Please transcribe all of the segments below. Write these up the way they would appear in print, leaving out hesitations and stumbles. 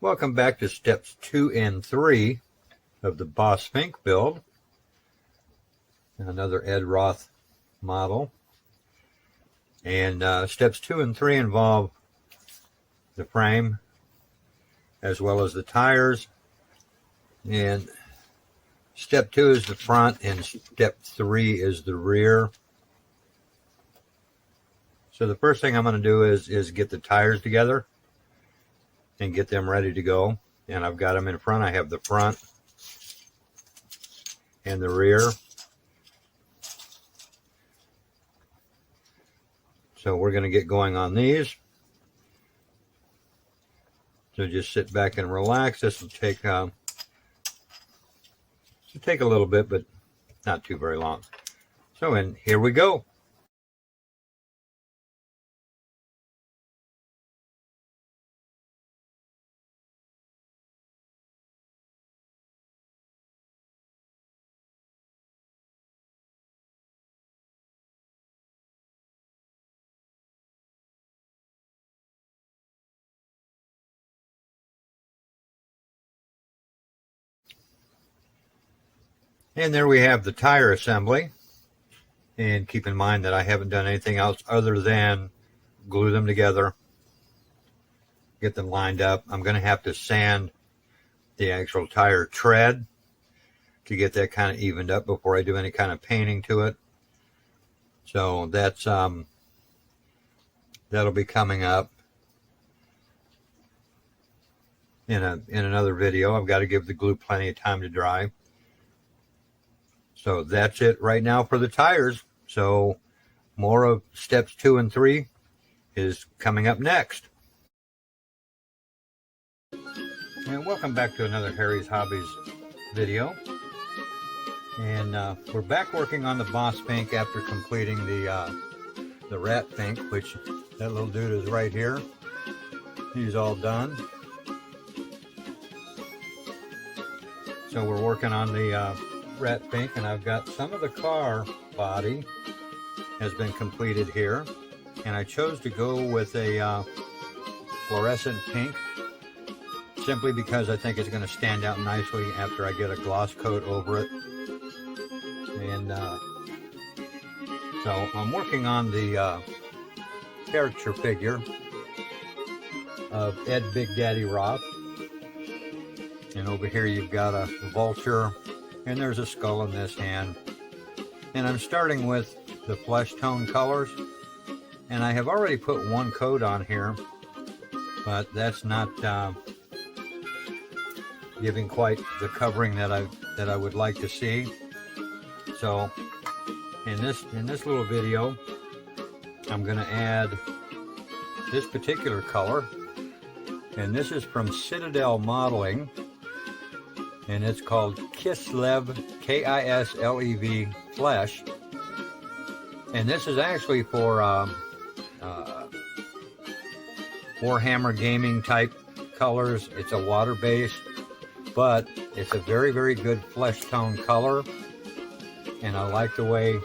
Welcome back to steps 2 and 3 of the Boss Fink build. Another Ed Roth model. And steps 2 and 3 involve the frame as well as the tires. And step 2 is the front and step 3 is the rear. So the first thing I'm going to do is get the tires together and get them ready to go. And I've got them in front. I have the front and the rear. So we're going to get going on these. So just sit back and relax. This will take a little bit, but not too very long. So and here we go. And there we have the tire assembly. And keep in mind that I haven't done anything else other than glue them together, get them lined up. I'm going to have to sand the actual tire tread to get that kind of evened up before I do any kind of painting to it. So that's that'll be coming up in another video. I've got to give the glue plenty of time to dry. So that's it right now for the tires. So more of steps 2 and 3 is coming up next. And welcome back to another Harry's Hobbies video. And we're back working on the Boss Fink after completing the Rat Fink, which that little dude is right here. He's all done. So we're working on the Rat Fink, and I've got some of the car body has been completed here, and I chose to go with a fluorescent pink simply because I think it's going to stand out nicely after I get a gloss coat over it. And so I'm working on the character figure of Ed Big Daddy Roth, and over here you've got a vulture. And there's a skull in this hand. And I'm starting with the flesh tone colors. And I have already put one coat on here, but that's not giving quite the covering that I would like to see. So in this little video, I'm going to add this particular color. And this is from Citadel Modeling. And it's called Kislev, K-I-S-L-E-V, Flesh. And this is actually for Warhammer gaming type colors. It's a water base, but it's a very, very good flesh tone color. And I like the way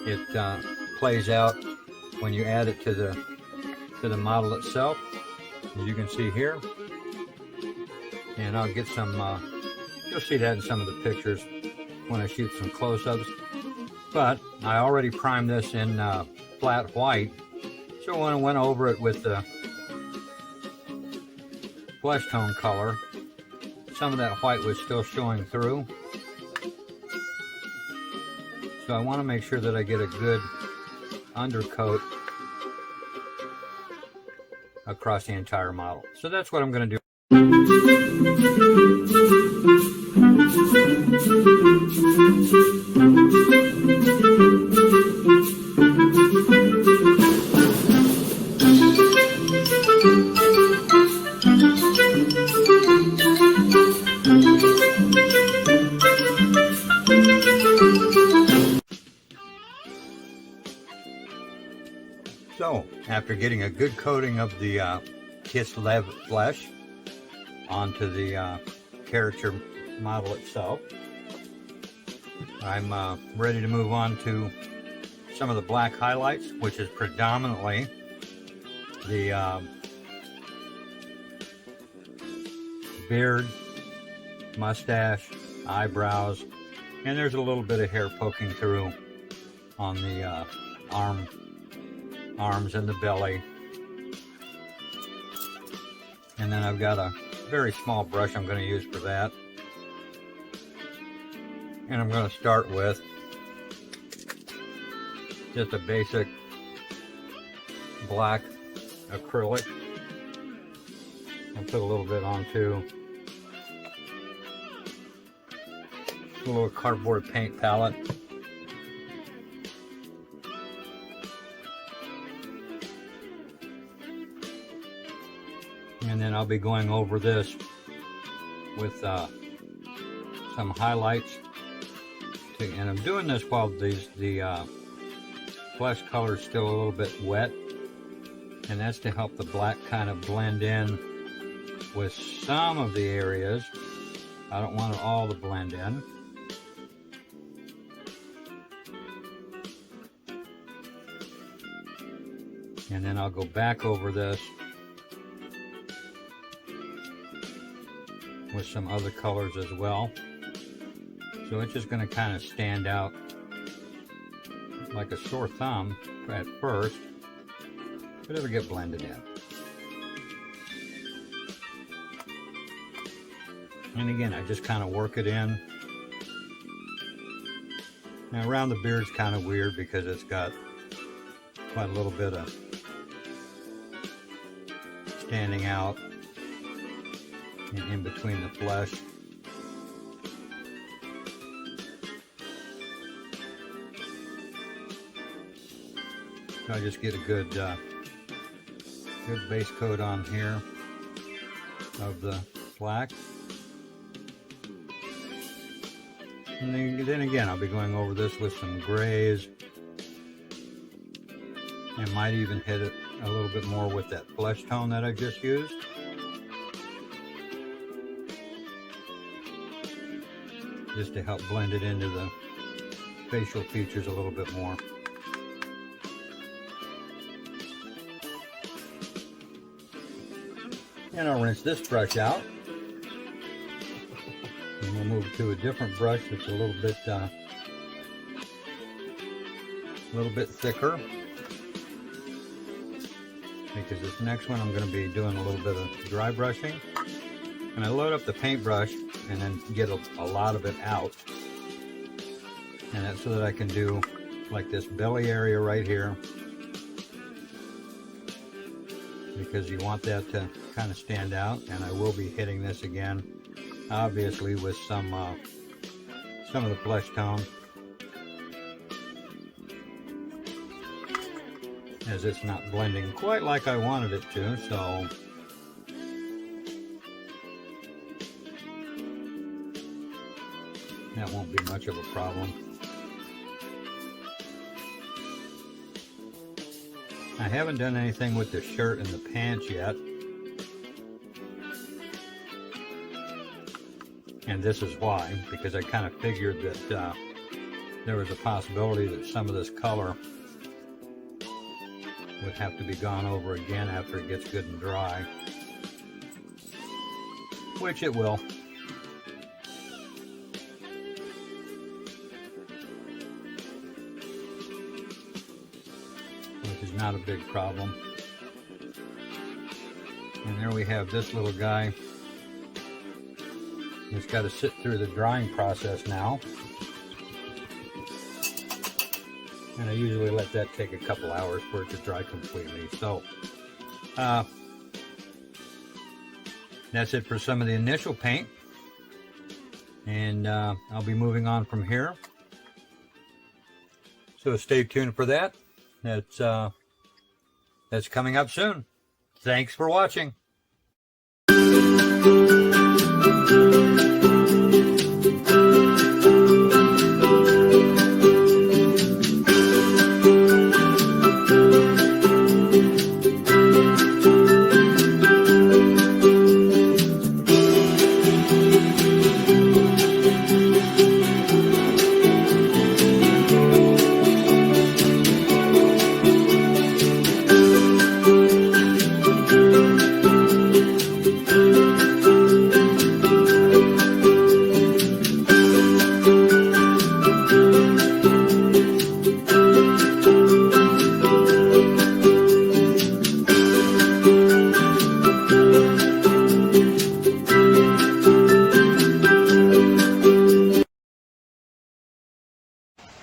it plays out when you add it to the model itself, as you can see here. And I'll get some, you'll see that in some of the pictures when I shoot some close-ups. But I already primed this in flat white. So when I went over it with the flesh tone color, some of that white was still showing through. So I want to make sure that I get a good undercoat across the entire model. So that's what I'm going to do. So after getting a good coating of the Kislev flesh onto the character model itself, I'm ready to move on to some of the black highlights, which is predominantly the beard, mustache, eyebrows, and there's a little bit of hair poking through on the arms and the belly. And then I've got a very small brush I'm going to use for that. And I'm going to start with just a basic black acrylic. I'll put a little bit onto a little cardboard paint palette. And then I'll be going over this with some highlights. And I'm doing this while the flesh color is still a little bit wet. And that's to help the black kind of blend in with some of the areas. I don't want it all to blend in. And then I'll go back over this with some other colors as well. So it's just going to kind of stand out like a sore thumb at first, but it'll get blended in. And again, I just kind of work it in. Now around the beard's kind of weird because it's got quite a little bit of standing out in between the flesh. So I just get a good base coat on here of the black. And then again, I'll be going over this with some grays. And might even hit it a little bit more with that flesh tone that I just used. Just to help blend it into the facial features a little bit more. And I'll rinse this brush out. And we'll move to a different brush that's a little bit thicker. Because this next one I'm going to be doing a little bit of dry brushing. And I load up the paintbrush and then get a lot of it out. And that's so that I can do like this belly area right here. Because you want that to kind of stand out. And I will be hitting this again, obviously with some of the flesh tone. As it's not blending quite like I wanted it to, so that won't be much of a problem. I haven't done anything with the shirt and the pants yet. And this is why, because I kind of figured that there was a possibility that some of this color would have to be gone over again after it gets good and dry, which it will. Which is not a big problem. And there we have this little guy. He's got to sit through the drying process now. And I usually let that take a couple hours for it to dry completely. So that's it for some of the initial paint. And I'll be moving on from here. So stay tuned for that. That's coming up soon. Thanks for watching.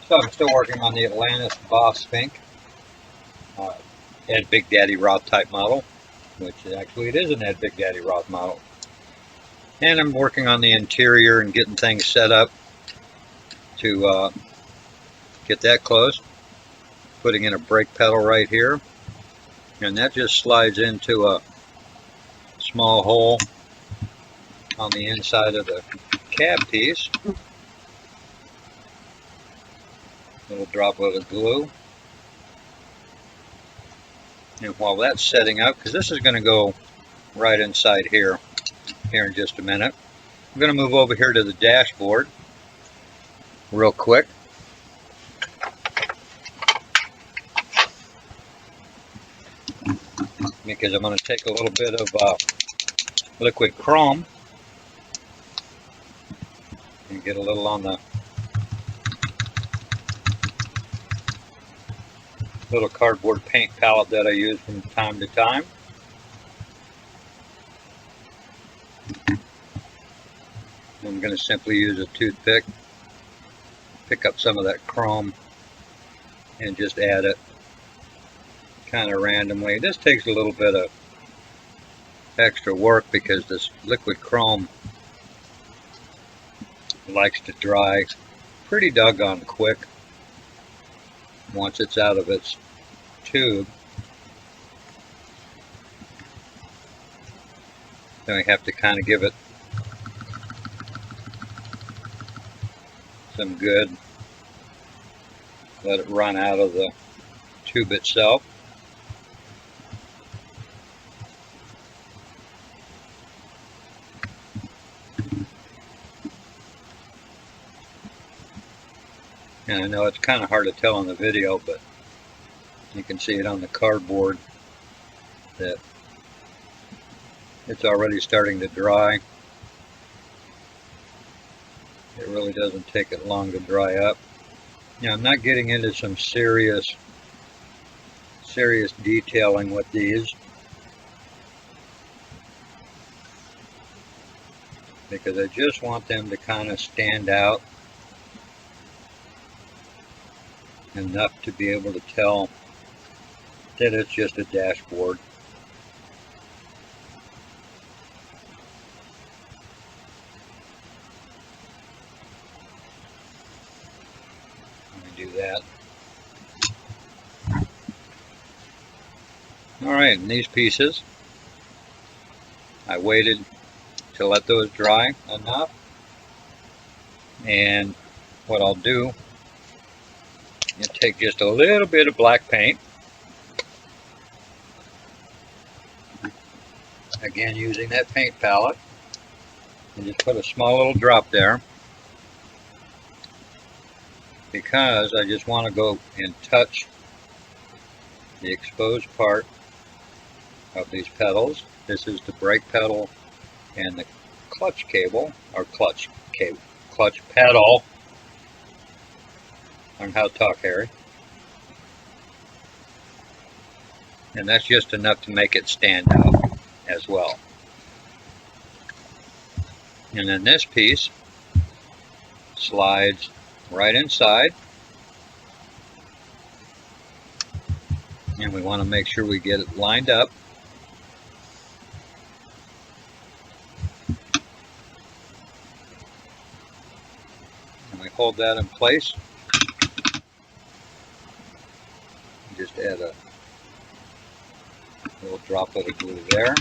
So I'm still working on the Atlantis Boss Fink, Ed Big Daddy Roth type model, which actually it is an Ed Big Daddy Roth model. And I'm working on the interior and getting things set up to get that closed. Putting in a brake pedal right here, and that just slides into a small hole on the inside of the cab piece. Little droplet of glue. And while that's setting up, because this is going to go right inside here in just a minute, I'm going to move over here to the dashboard real quick. Because I'm going to take a little bit of liquid chrome and get a little on the little cardboard paint palette that I use from time to time. I'm going to simply use a toothpick, pick up some of that chrome and just add it kind of randomly. This takes a little bit of extra work because this liquid chrome likes to dry pretty doggone quick once it's out of its tube. Then we have to kind of give it some good, let it run out of the tube itself. And I know it's kind of hard to tell on the video, but you can see it on the cardboard that it's already starting to dry. It really doesn't take it long to dry up. Now, I'm not getting into some serious detailing with these because I just want them to kind of stand out enough to be able to tell that it's just a dashboard. Let me do that. Alright, and these pieces, I waited to let those dry enough, and what I'll do, you take just a little bit of black paint, again using that paint palette, and just put a small little drop there because I just want to go and touch the exposed part of these pedals. This is the brake pedal and the clutch cable, or clutch pedal. Learn how to talk, Harry. And that's just enough to make it stand out as well. And then this piece slides right inside. And we want to make sure we get it lined up. And we hold that in place. Just add a little droplet of glue there.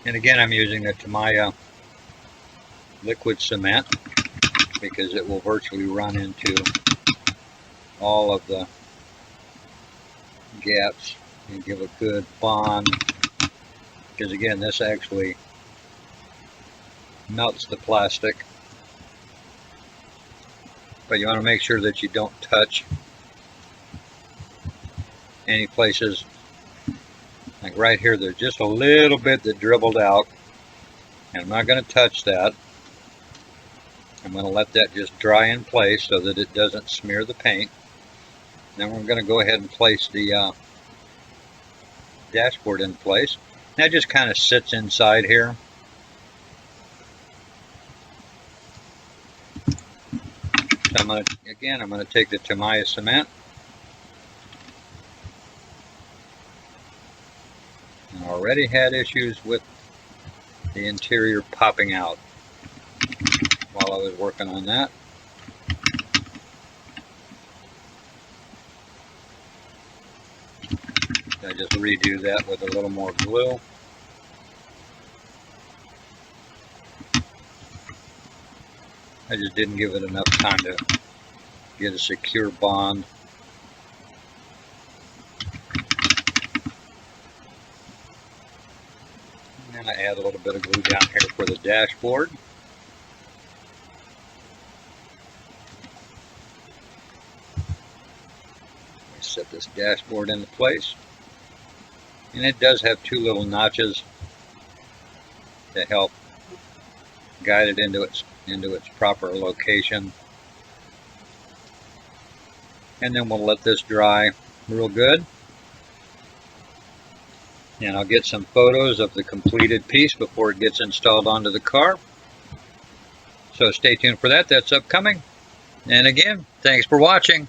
And again, I'm using the Tamiya liquid cement because it will virtually run into all of the gaps and give a good bond. Because again, this actually melts the plastic. But you want to make sure that you don't touch any places. Like right here, there's just a little bit that dribbled out. And I'm not going to touch that. I'm going to let that just dry in place so that it doesn't smear the paint. Then we're going to go ahead and place the dashboard in place. That just kind of sits inside here. I'm going to take the Tamiya cement. I already had issues with the interior popping out while I was working on that. I just redo that with a little more glue. I just didn't give it enough time to get a secure bond. And I add a little bit of glue down here for the dashboard. Set this dashboard into place. And it does have two little notches to help guide it into its proper location. And then we'll let this dry real good. And I'll get some photos of the completed piece before it gets installed onto the car. So stay tuned for that. That's upcoming. And again, thanks for watching.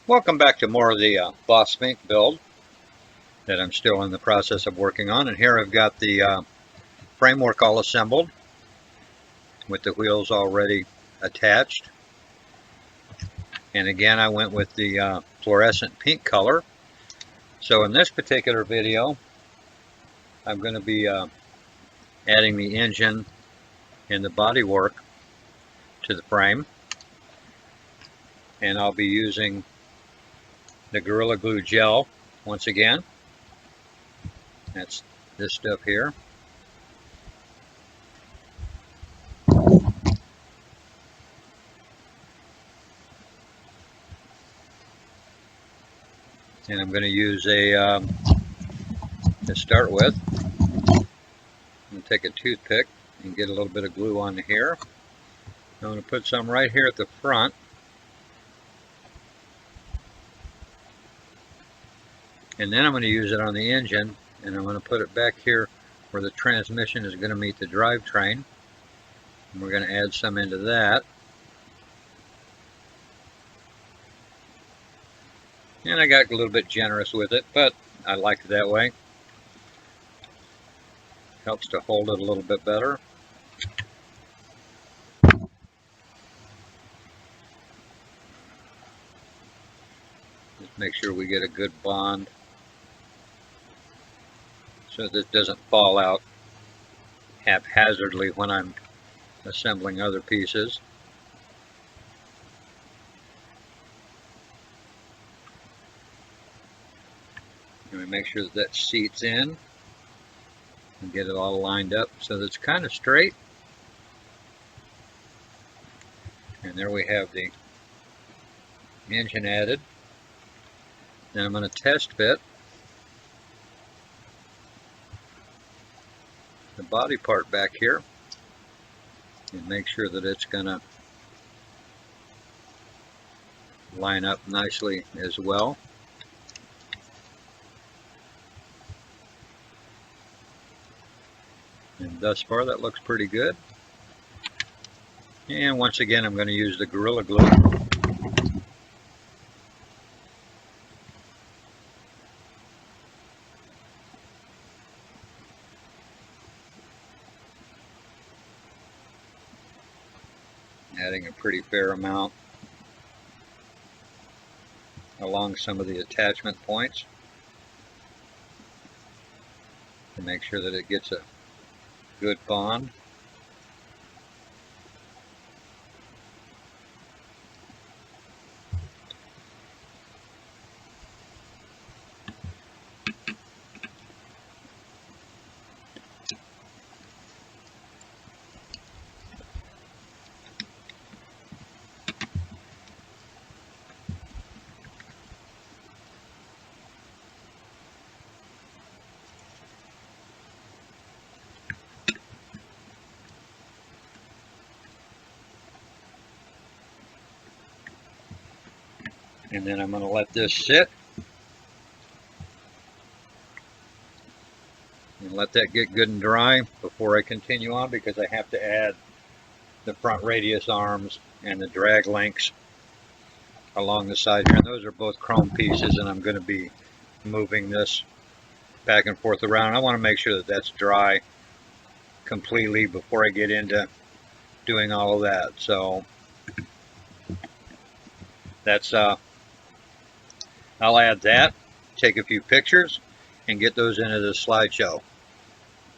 Welcome back to more of the Boss Fink build that I'm still in the process of working on. And here I've got the framework all assembled with the wheels already attached. And again, I went with the fluorescent pink color. So in this particular video, I'm going to be adding the engine and the bodywork to the frame. And I'll be using the Gorilla Glue gel once again. That's this stuff here. And I'm going to use to start with, I'm going to take a toothpick and get a little bit of glue on here. I'm going to put some right here at the front. And then I'm going to use it on the engine, and I'm going to put it back here where the transmission is going to meet the drivetrain. And we're going to add some into that. And I got a little bit generous with it, but I like it that way. Helps to hold it a little bit better. Just make sure we get a good bond, so this doesn't fall out haphazardly when I'm assembling other pieces. And we make sure that seats in and get it all lined up so that it's kind of straight. And there we have the engine added. Then I'm going to test fit the body part back here and make sure that it's going to line up nicely as well. And thus far that looks pretty good. And once again I'm going to use the Gorilla Glue. Adding a pretty fair amount along some of the attachment points to make sure that it gets a good bond. And then I'm going to let this sit and let that get good and dry before I continue on, because I have to add the front radius arms and the drag links along the side here. And those are both chrome pieces, and I'm going to be moving this back and forth around. I want to make sure that that's dry completely before I get into doing all of that. So that's I'll add that, take a few pictures, and get those into the slideshow.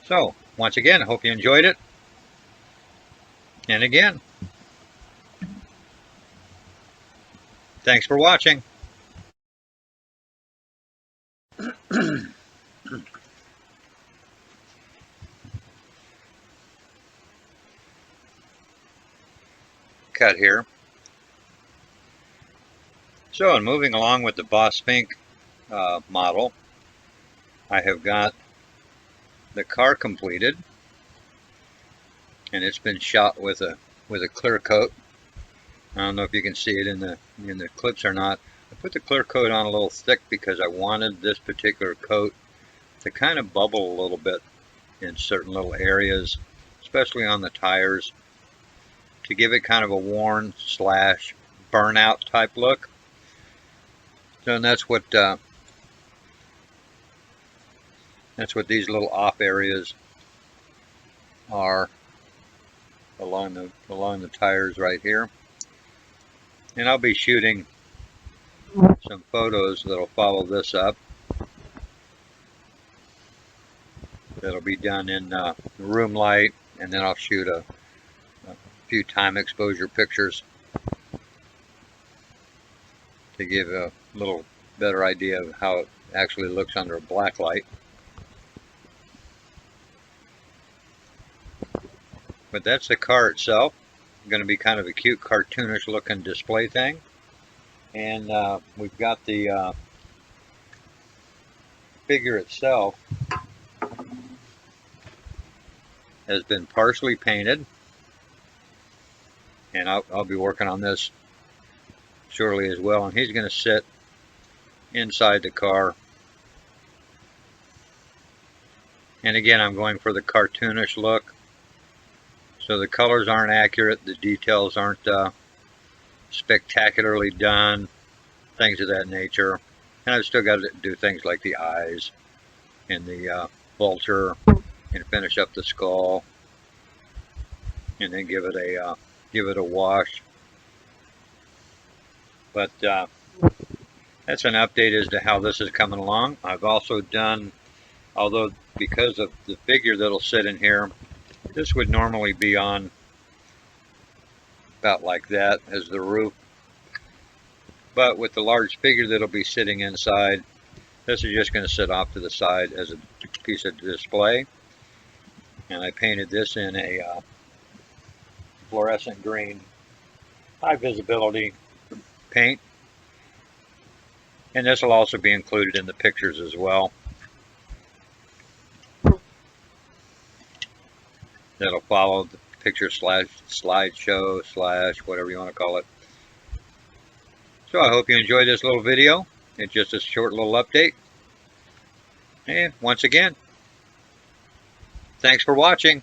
So, once again, I hope you enjoyed it. And again, thanks for watching. Cut here. So, in moving along with the Boss Fink model, I have got the car completed, and it's been shot with a clear coat. I don't know if you can see it in the clips or not. I put the clear coat on a little thick because I wanted this particular coat to kind of bubble a little bit in certain little areas, especially on the tires, to give it kind of a worn slash burnout type look. So, and that's what these little off areas are along the tires right here. And I'll be shooting some photos that'll follow this up. That'll be done in room light, and then I'll shoot a few time exposure pictures to give a little better idea of how it actually looks under a black light. But that's the car itself. Going to be kind of a cute cartoonish looking display thing. And we've got the figure itself has been partially painted, and I'll be working on this shortly as well. And he's going to sit inside the car. And again, I'm going for the cartoonish look. So the colors aren't accurate, the details aren't spectacularly done, things of that nature. And I've still got to do things like the eyes and the vulture, and finish up the skull, and then give it a wash. But that's an update as to how this is coming along. I've also done, although because of the figure that'll sit in here, this would normally be on about like that as the roof. But with the large figure that'll be sitting inside, this is just going to sit off to the side as a piece of display. And I painted this in a fluorescent green high visibility paint. And this will also be included in the pictures as well. That'll follow the picture slash slideshow slash whatever you want to call it. So I hope you enjoyed this little video. It's just a short little update. And once again, thanks for watching.